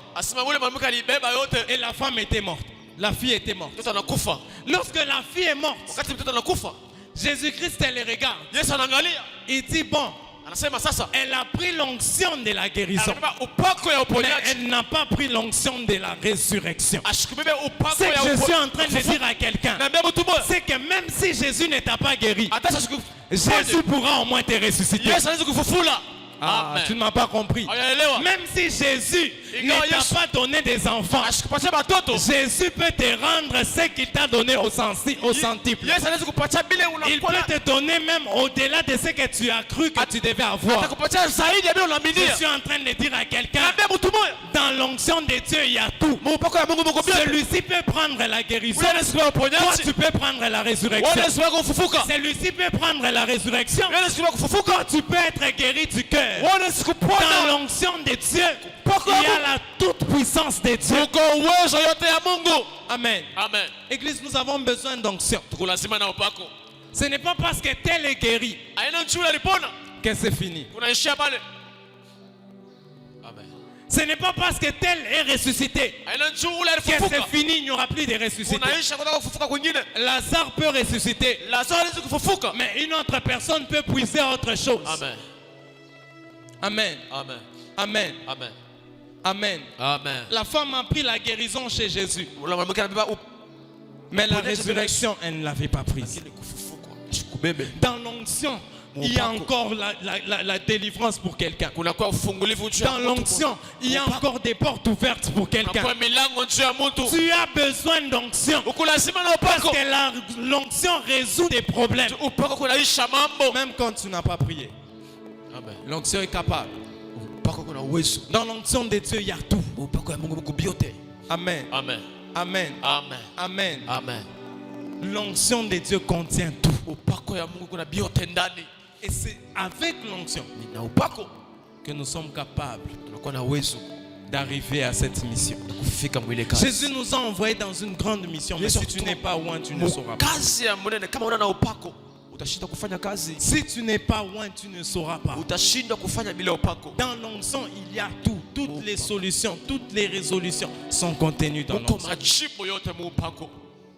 Et la femme était morte. La fille était morte. Lorsque la fille est morte, Jésus-Christ les regarde. Il dit, bon, elle a pris l'onction de la guérison, mais elle n'a pas pris l'onction de la résurrection. C'est que je suis en train de dire à quelqu'un, c'est que même si Jésus ne t'a pas guéri, Jésus pourra au moins te ressusciter. Ah, tu ne m'as pas compris. Même si Jésus ne t'a pas donné des enfants, Jésus peut te rendre ce qu'il t'a donné au centuple. Il peut te donner même au-delà de ce que tu as cru que tu devais avoir. Je suis en train de dire à quelqu'un, dans l'onction de Dieu, il y a tout. Celui-ci peut prendre la guérison. Toi, tu peux prendre la résurrection. Celui-ci peut prendre la résurrection. Toi, tu peux être guéri du cœur. Dans l'onction de Dieu, il y a la toute puissance de Dieu. Amen. Amen. Église, nous avons besoin d'onction. Ce n'est pas parce que tel est guéri que c'est fini. Ce n'est pas parce que tel est ressuscité que c'est fini, il n'y aura plus de ressuscité. Lazare peut ressusciter, mais une autre personne peut puiser autre chose. Amen. Amen. Amen. Amen. Amen. Amen. Amen. La femme a pris la guérison chez Jésus, mais la résurrection, elle ne l'avait pas prise. Dans l'onction, il y a encore la délivrance pour quelqu'un. Dans l'onction, il y a encore des portes ouvertes pour quelqu'un. Tu as besoin d'onction parce que l'onction résout des problèmes. Même quand tu n'as pas prié, l'onction est capable. Dans l'onction de Dieu, il y a tout. Amen. Amen. Amen. Amen. Amen. Amen. L'onction de Dieu contient tout. Et c'est avec l'onction que nous sommes capables d'arriver à cette mission. Jésus nous a envoyés dans une grande mission, mais si tu n'es pas loin, tu ne sauras pas. Si tu n'es pas loin, tu ne sauras pas. Dans l'onction, il y a tout. Toutes les solutions, toutes les résolutions sont contenues dans l'onction.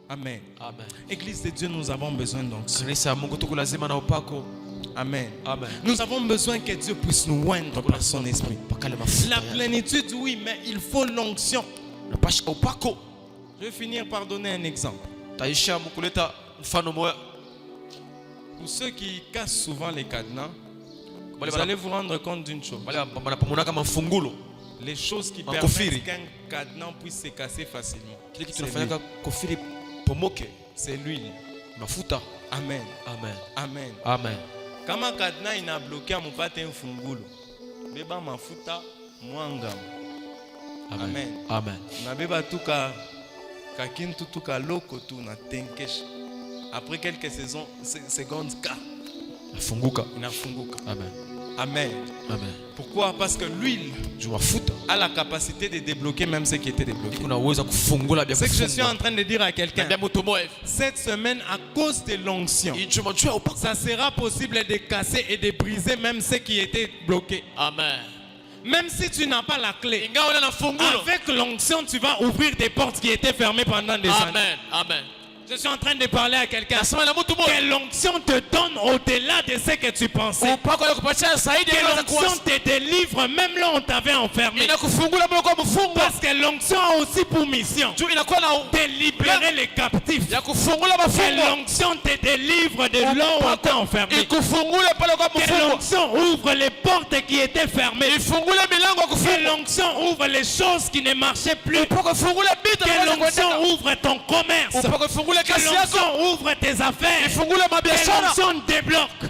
Amen. Amen. Église de Dieu, nous avons besoin d'onction. Amen. Amen. Nous avons besoin que Dieu puisse nous oindre par son esprit. La plénitude, oui, mais il faut l'onction. Je vais finir par donner un exemple. Pour ceux qui cassent souvent les cadenas, vous allez vous rendre compte d'une chose. Les choses qui permettent qu'un cadenas puisse se casser facilement, c'est l'huile. Amen. Amen. Amen. Amen. Kama cadenas ina bloqué mupate mfungulo, beba mafuta mwanga. Amen. Amen. Nabeba tuka kakintu tuka loko tu na tenkesh. Après quelques secondes, Funguka. inafunguka. Amen. Amen. Amen. Pourquoi? Parce que l'huile a la capacité de débloquer même ce qui était débloqué. C'est que je suis en train de dire à quelqu'un, cette semaine, à cause de l'onction, ça sera possible de casser et de briser même ce qui était bloqué. Amen. Même si tu n'as pas la clé, avec l'onction, tu vas ouvrir des portes qui étaient fermées pendant des années. Amen. Amen. Je suis en train de parler à quelqu'un. Que l'onction te donne au-delà de ce que tu pensais. Que l'onction te délivre même là où on t'avait enfermé. Parce que l'onction a aussi pour mission de libérer les captifs. Que l'onction te délivre de là où on t'a enfermé. Que l'onction ouvre les portes qui étaient fermées. Que l'onction ouvre les choses qui ne marchaient plus. Que l'onction ouvre ton commerce. Que l'onction ouvre tes affaires. Que l'onction débloque.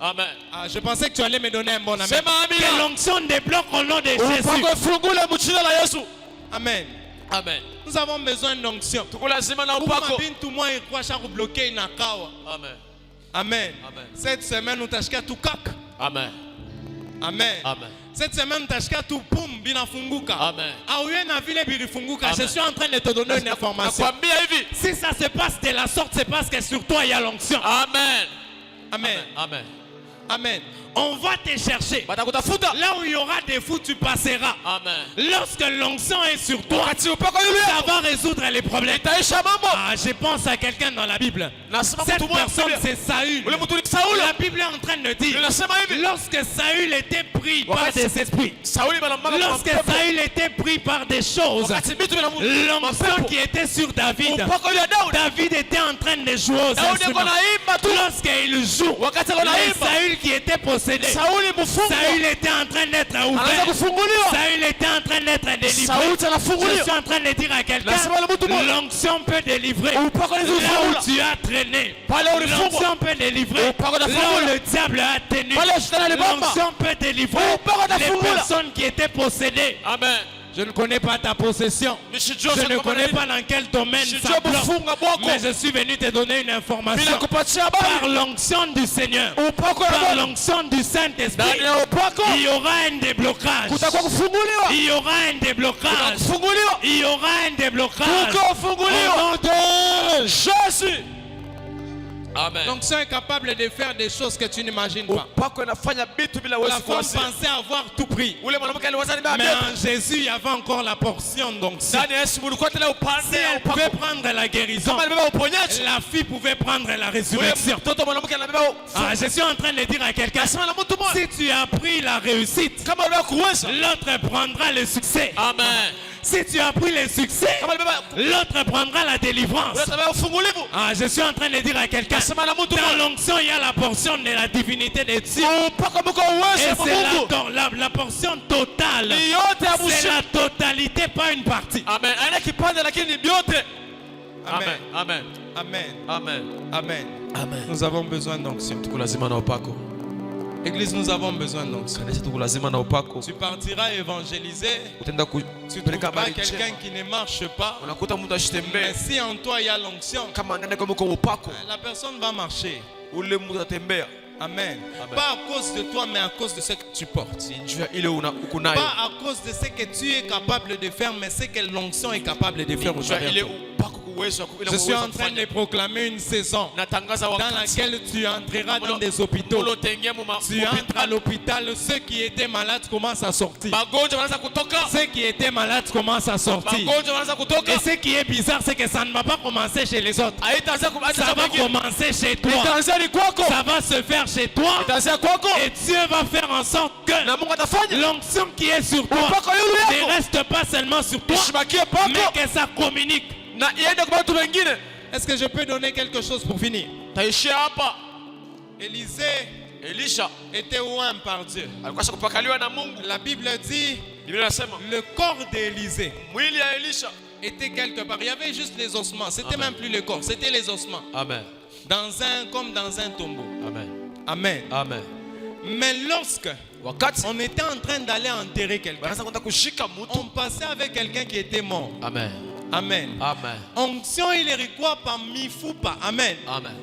Amen. Ah, je pensais que tu allais me donner un bon amen. Que l'onction débloque au nom de Jésus. Amen. Amen. Nous avons besoin d'onction. Amen. Amen. Cette semaine, nous t'achètons tout cac. Amen. Amen. Amen. Cette semaine, t'achètes tout poum, binafunguka. Amen. Je suis en train de te donner une information. Si ça se passe de la sorte, c'est parce que sur toi, il y a l'onction. Amen. Amen. Amen. Amen. On va te chercher. Là où il y aura des fous, tu passeras. Amen. Lorsque l'onction est sur toi, ça va résoudre les problèmes. Ah, je pense à quelqu'un dans la Bible. Cette personne, c'est Saül. La Bible est en train de dire, lorsque Saül était pris par des esprits, lorsque Saül était pris par des choses, l'onction qui était sur David, David était en train de jouer aux instruments. Lorsqu'il joue, les Saül qui était possédé, Saül était en train d'être ouvert. Saül était en train d'être délivré. Je suis en train de dire à quelqu'un, l'onction peut délivrer là où tu as traîné. L'onction peut délivrer là où le diable a tenu. L'onction peut délivrer les personnes qui étaient possédées. Amen. Je ne connais pas ta possession. Je ne connais pas dans quel domaine ça bloque. Mais je suis venu te donner une information. Par l'onction du Seigneur, par l'onction du Saint-Esprit, il y aura un déblocage. Il y aura un déblocage. Il y aura un déblocage. Au nom de Jésus. Amen. L'onction est capable de faire des choses que tu n'imagines pas. La femme pensait avoir tout pris. Mais en Jésus, il y avait encore la portion d'onction. Si elle pouvait prendre la guérison, la fille pouvait prendre la résurrection. Ah, je suis en train de dire à quelqu'un, si tu as pris la réussite, l'autre prendra le succès. Amen. Si tu as pris le succès, l'autre prendra la délivrance. Ah, je suis en train de dire à quelqu'un, dans l'onction, il y a la portion de la divinité de Dieu. Et c'est la portion totale. C'est la totalité, pas une partie. Amen. Amen. Amen. Amen. Amen. Amen. Amen. Nous avons besoin d'onction. Église, nous avons besoin d'onction. Tu partiras évangéliser. Tu trouveras quelqu'un qui ne marche pas. Mais si en toi il y a l'onction, la personne va marcher. Amen. Pas à cause de toi, mais à cause de ce que tu portes. Pas à cause de ce que tu es capable de faire, mais ce que l'onction est capable de faire aujourd'hui. Je suis en train de proclamer une saison dans laquelle tu entreras dans des hôpitaux. Tu entres à l'hôpital, ceux qui étaient malades commencent à sortir. Ceux qui étaient malades commencent à sortir. Et ce qui est bizarre, c'est que ça ne va pas commencer chez les autres. Ça va commencer chez toi. Ça va se faire chez toi. Et Dieu va faire en sorte que l'onction qui est sur toi ne reste pas seulement sur toi, mais que ça communique. Est-ce que je peux donner quelque chose pour finir? Élisée était oint par Dieu. La Bible dit le corps d'Élisée était quelque part. Il y avait juste les ossements. C'était même plus le corps, c'était les ossements. Amen. Comme dans un tombeau. Amen. Amen. Amen. Mais lorsque on était en train d'aller enterrer quelqu'un. On passait avec quelqu'un qui était mort. Amen. Amen. Amen. Onction il est quoi par mifupa. Amen. Amen.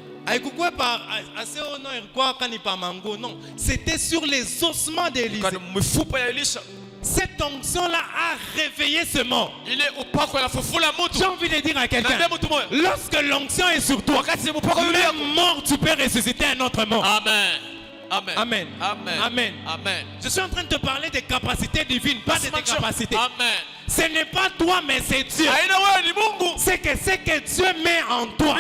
Non, c'était sur les ossements d'Élisée. Cette onction-là a réveillé ce mort. J'ai envie de dire à quelqu'un, lorsque l'onction est sur toi, même mort, tu peux ressusciter un autre mort. Amen. Amen. Amen. Amen. Amen. Amen. Je suis en train de te parler des capacités divines, pas de tes capacités. Amen. Ce n'est pas toi, mais c'est Dieu. C'est que Dieu met en toi.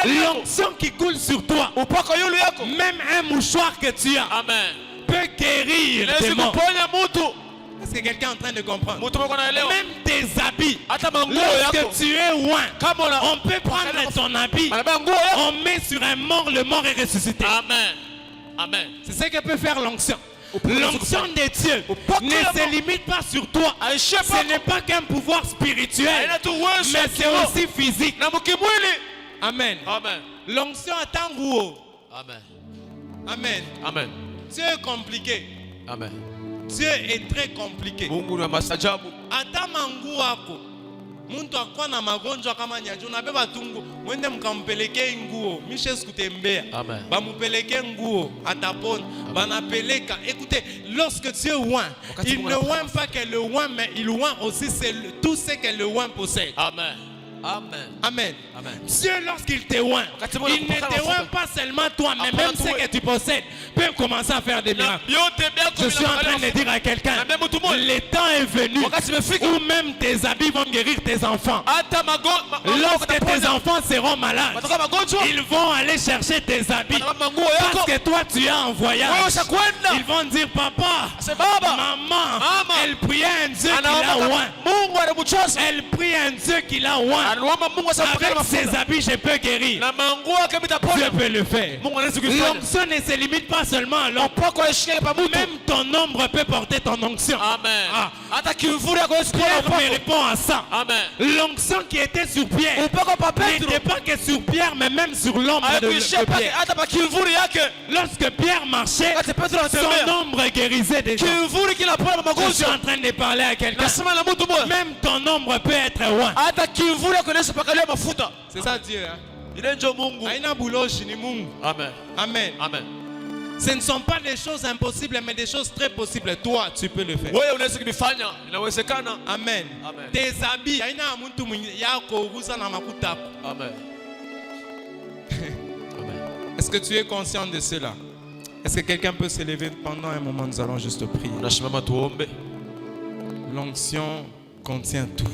L'onction qui coule sur toi. Même un mouchoir que tu as. Amen. Peut guérir tes morts. Est-ce que quelqu'un est en train de comprendre? Même tes habits. Lorsque tu es loin, on peut prendre ton habit. On met sur un mort, le mort est ressuscité. Amen. Amen. C'est ce que peut faire l'onction. L'onction de Dieu ne se limite pas sur toi. Ce n'est pas qu'un pouvoir spirituel, mais c'est aussi physique. Amen. Amen. L'onction attend où? Amen. Amen. Amen. Dieu est compliqué. Amen. Dieu est très compliqué. Ata mangu wako. Muntu akwa na magonjwa kama nyaju na beba tungu mwende mkampeleke nguo mishes kutembea bamupeleke nguo atapona banapeleka. Écoutez, lorsque Dieu oint, il ne oint pas que le oint, mais il oint aussi tout ce que le oint possède. Amen. Amen. Amen. Amen. Dieu, lorsqu'il te oint, il ne te oint pas seulement toi, mais même ce que tu possèdes peut commencer à faire des miracles. Je suis en train de dire à quelqu'un, le temps est venu où même tes habits vont guérir tes enfants. Lorsque tes enfants seront malades, ils vont aller chercher tes habits parce que toi tu es en voyage. Ils vont dire, papa, maman, elle priait un Dieu qui l'a oint. Elle prie un Dieu qui l'a oint. Avec ses habits, je peux guérir. Dieu peut le faire. L'onction ne se limite pas seulement à l'homme. Même ton ombre peut porter ton onction. Amen. Pierre me répond à ça. L'onction qui était sur Pierre n'était pas que sur Pierre, mais même sur l'ombre de Pierre. Lorsque Pierre marchait, son ombre guérissait des gens. Je suis en train de parler à quelqu'un. Même ton ombre peut être loin. C'est ça Dieu. Amen. Amen. Amen. Ce ne sont pas des choses impossibles, mais des choses très possibles. Toi, tu peux le faire. Amen. Amen. Tes habits. Amen. Est-ce que tu es conscient de cela? Est-ce que quelqu'un peut se lever pendant un moment? Nous allons juste prier. L'onction contient tout.